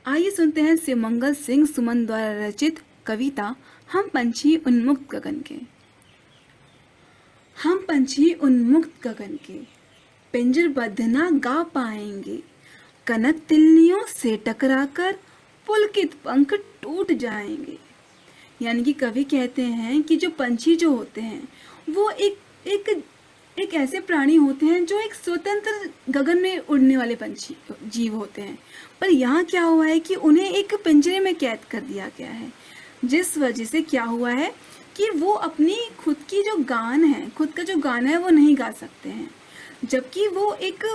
आइए सुनते हैं शिवमंगल सिंह सुमन द्वारा रचित कविता हम पंछी उन्मुक्त गगन के। हम पंछी उन्मुक्त गगन के, पिंजरबद्ध ना गा पाएंगे। कनक तिल्लियों से टकराकर पुलकित पंख टूट जाएंगे। यानी कि कवि कहते हैं कि जो पंछी जो होते हैं वो एक ऐसे प्राणी होते हैं जो एक स्वतंत्र गगन में उड़ने वाले पंछी जीव होते हैं। पर यहाँ क्या हुआ है कि उन्हें एक पिंजरे में कैद कर दिया गया है, जिस वजह से क्या हुआ है कि वो अपनी खुद का जो गान है वो नहीं गा सकते हैं। जबकि वो एक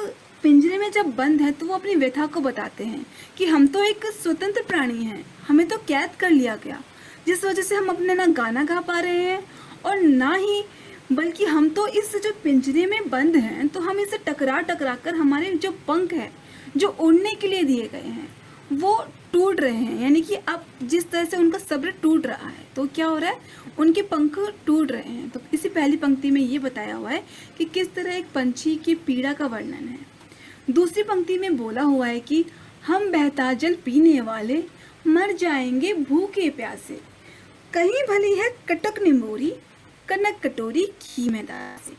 पिंजरे में जब बंद है तो वो अपनी व्यथा को बताते हैं कि हम तो एक स्वतंत्र प्राणी हैं, हमें तो कैद कर लिया गया, जिस वजह से हम अपने ना गाना गा पा रहे हैं और ना ही बल्कि हम तो इस जो पिंजरे में बंद हैं तो हम इसे टकरा कर हमारे जो पंख है जो उड़ने के लिए दिए गए हैं वो टूट रहे हैं। यानी कि अब जिस तरह से उनका सब्र टूट रहा है तो क्या हो रहा है, उनके पंख टूट रहे हैं। तो इसी पहली पंक्ति में ये बताया हुआ है कि किस तरह एक पंछी की पीड़ा का वर्णन है। दूसरी पंक्ति में बोला हुआ है कि हम बहता जल पीने वाले मर जाएंगे भूखे प्यासे। कहीं भली है कटक निमोरी कनक कटोरी घी में दासे।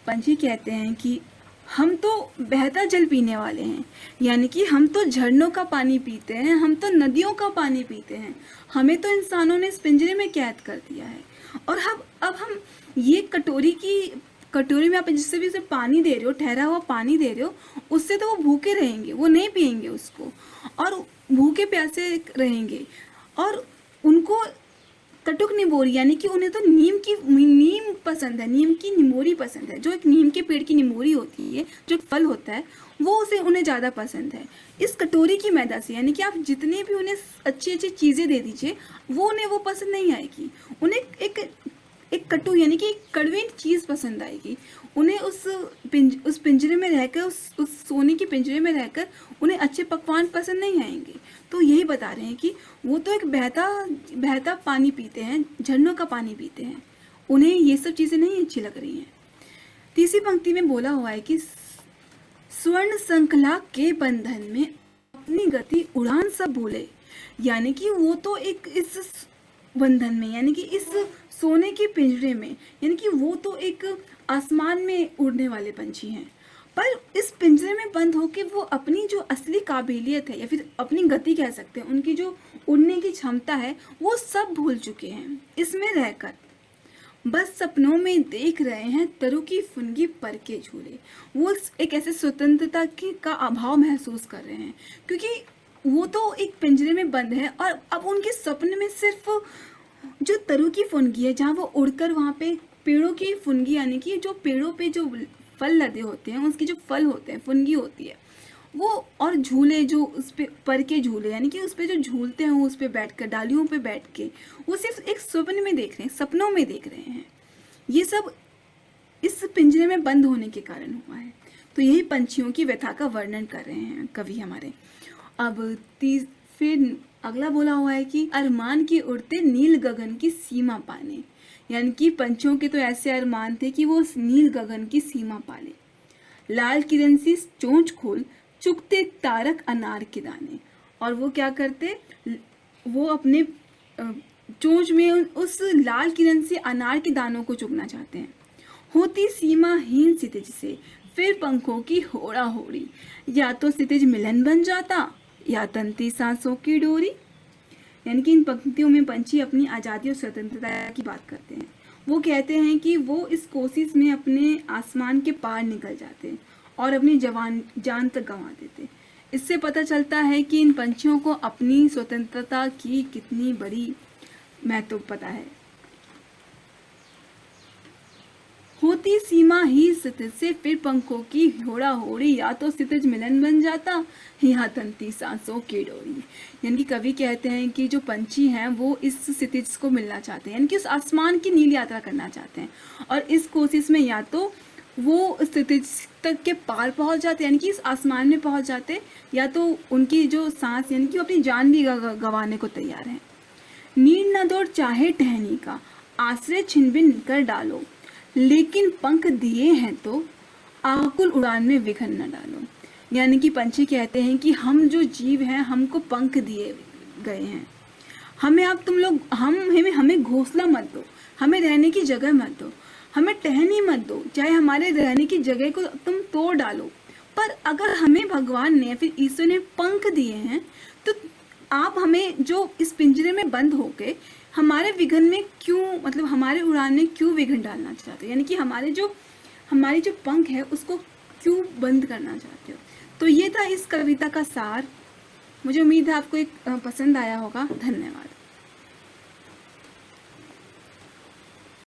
पंछी कहते हैं कि हम तो बहता जल पीने वाले हैं, यानी कि हम तो झरनों का पानी पीते हैं, हम तो नदियों का पानी पीते हैं। हमें तो इंसानों ने इस पिंजरे में कैद कर दिया है और अब हम ये कटोरी में आप जिससे भी उसे पानी दे रहे हो, ठहरा हुआ पानी दे रहे हो, उससे तो वो भूखे रहेंगे, वो नहीं पिएंगे उसको और भूखे प्यासे रहेंगे। और उनको कटुक निमोरी यानी कि उन्हें तो नीम पसंद है, नीम की निमोरी पसंद है। जो एक नीम के पेड़ की निमोरी होती है, जो फल होता है, वो उन्हें ज़्यादा पसंद है। इस कटोरी की मैदा से यानी कि आप जितने भी उन्हें अच्छी अच्छी चीज़ें दे दीजिए वो पसंद नहीं आएगी। उन्हें एक कटु यानी कि एक कड़वी चीज़ पसंद आएगी। उन्हें उस पिंजरे में रहकर उस सोने के पिंजरे में रहकर उन्हें अच्छे पकवान पसंद नहीं आएंगे। तो यही बता रहे हैं कि वो तो एक बहता पानी पीते हैं, झरनों का पानी पीते हैं, उन्हें ये सब चीज़ें नहीं अच्छी लग रही हैं। तीसरी पंक्ति में बोला हुआ है कि स्वर्ण श्रृंखला के बंधन में अपनी गति उड़ान सब भूले। यानी कि वो तो एक इस बंधन में यानी कि इस सोने के पिंजरे में यानी कि वो तो एक आसमान में उड़ने वाले पंछी हैं, पर इस पिंजरे में बंद होकर वो अपनी जो असली काबिलियत है या फिर अपनी गति कह सकते हैं, उनकी जो उड़ने की क्षमता है वो सब भूल चुके हैं। इसमें रहकर बस सपनों में देख रहे हैं तरु की फुनगी पर के झूले। वो एक ऐसे स्वतंत्रता का अभाव महसूस कर रहे हैं क्योंकि वो तो एक पिंजरे में बंद है और अब उनके सपने में सिर्फ जो तरु की फुनगी है, जहाँ वो उड़कर वहाँ पे पेड़ों की फुनगी यानी कि जो पेड़ों पे जो फल लदे होते हैं उसकी जो फल होते हैं फुनगी होती है वो, और झूले जो उस पे पर के झूले यानी कि उस पे जो झूलते हैं उस पे बैठकर डालियों पे बैठ के वो सिर्फ एक स्वप्न में देख रहे हैं, सपनों में देख रहे हैं। ये सब इस पिंजरे में बंद होने के कारण हुआ है। तो यही पंछियों की व्यथा का वर्णन कर रहे हैं कवि हमारे। अब फिर अगला बोला हुआ है कि अरमान की उड़ते नील गगन की सीमा पाने। यानी कि पंछियों के तो ऐसे अरमान थे कि वो नील गगन की सीमा पाले। लाल किरण सी चोंच खोल चुगते तारक अनार के दाने। और वो क्या करते, वो अपने चोंच में उस लाल किरण से अनार के दानों को चुगना चाहते हैं। होती सीमाहीन क्षितिज से फिर पंखों की होड़ा होड़ी, या तो क्षितिज मिलन बन जाता या तंती सांसों की डोरी। यानी कि इन पंक्तियों में पंछी अपनी आज़ादी और स्वतंत्रता की बात करते हैं। वो कहते हैं कि वो इस कोशिश में अपने आसमान के पार निकल जाते और अपनी जान तक गंवा देते। इससे पता चलता है कि इन पंछियों को अपनी स्वतंत्रता की कितनी बड़ी महत्व पता है। होती सीमा ही क्षितिज से फिर पंखों की होड़ा होड़ी, या तो क्षितिज मिलन बन जाता या तंती सांसों की डोरी। यानी कि कवि कहते हैं कि जो पंछी हैं वो इस क्षितिज को मिलना चाहते हैं, यानी कि उस आसमान की नील यात्रा करना चाहते हैं और इस कोशिश में या तो वो क्षितिज तक के पार पहुंच जाते यानी कि इस आसमान में पहुंच जाते, या तो उनकी जो सांस यानी कि अपनी जान भी गंवाने को तैयार हैं। नीर न दौड़ चाहे टहनी का आश्रय छिनबिन कर डालो, लेकिन पंख दिए हैं तो आकुल उड़ान में विघन न डालो। यानी कि पंछी कहते हैं कि हम जो जीव हैं हमको पंख दिए गए हैं, हमें अब तुम लोग हमें घोंसला मत दो, हमें रहने की जगह मत दो, हमें टहनी मत दो, चाहे हमारे रहने की जगह को तुम तोड़ डालो, पर अगर हमें भगवान ने फिर ईश्वर ने पंख दिए हैं तो आप हमें जो इस पिंजरे में बंद होके हमारे विघन में क्यों, मतलब हमारे उड़ान में क्यों विघन डालना चाहते हो, यानी कि हमारी जो पंख है उसको क्यों बंद करना चाहते हो। तो ये था इस कविता का सार। मुझे उम्मीद है आपको एक पसंद आया होगा। धन्यवाद।